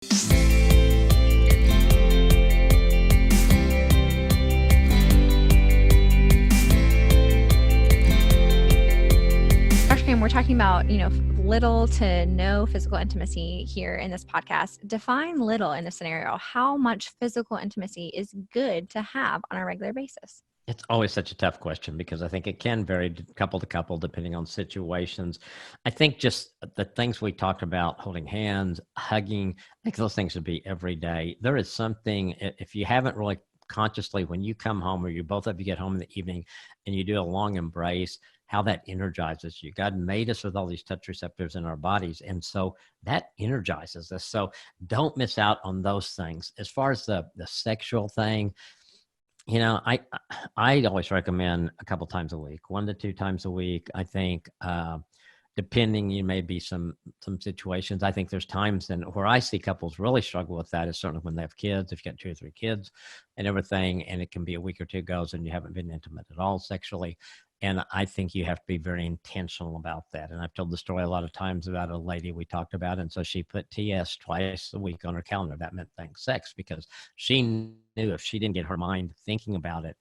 Dr. Pam, we're talking about, little to no physical intimacy here in this podcast. Define little in this scenario. How much physical intimacy is good to have on a regular basis? It's always such a tough question because I think it can vary couple to couple depending on situations. I think just the things we talked about, holding hands, hugging, I think those things should be every day. There is something, if you haven't really consciously, when you come home or you both of you get home in the evening and you do a long embrace, how that energizes you. God made us with all these touch receptors in our bodies. And so that energizes us. So don't miss out on those things. As far as the sexual thing, I always recommend a couple times a week, 1 to 2 times a week. I think, depending, you may be some situations. I think there's times where I see couples really struggle with that is certainly when they have kids, if you got 2 or 3 kids and everything, and it can be a week or 2 goes and you haven't been intimate at all sexually. And I think you have to be very intentional about that. And I've told the story a lot of times about a lady we talked about. And so she put TS twice a week on her calendar. That meant thanks sex, because she knew if she didn't get her mind thinking about it,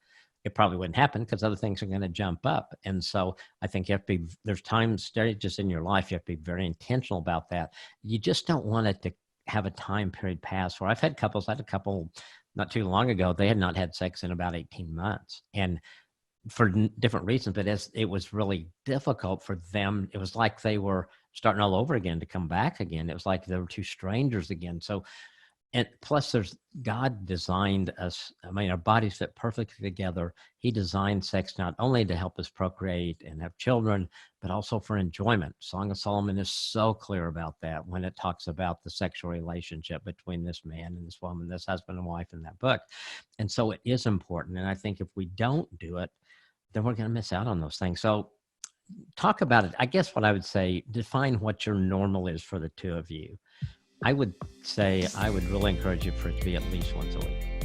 it probably wouldn't happen because other things are going to jump up. And so I think you have to be, there's times, stages in your life, you have to be very intentional about that. You just don't want it to have a time period pass where I had a couple not too long ago, they had not had sex in about 18 months. And for different reasons, but it was really difficult for them. It was like they were starting all over again to come back again. It was like they were 2 strangers again. So, and plus God designed us. I mean, our bodies fit perfectly together. He designed sex not only to help us procreate and have children, but also for enjoyment. Song of Solomon is so clear about that when it talks about the sexual relationship between this man and this woman, this husband and wife in that book. And so it is important. And I think if we don't do it, then we're going to miss out on those things. So talk about it. I guess what I would say, define what your normal is for the 2 of you. I would say I would really encourage you for it to be at least once a week.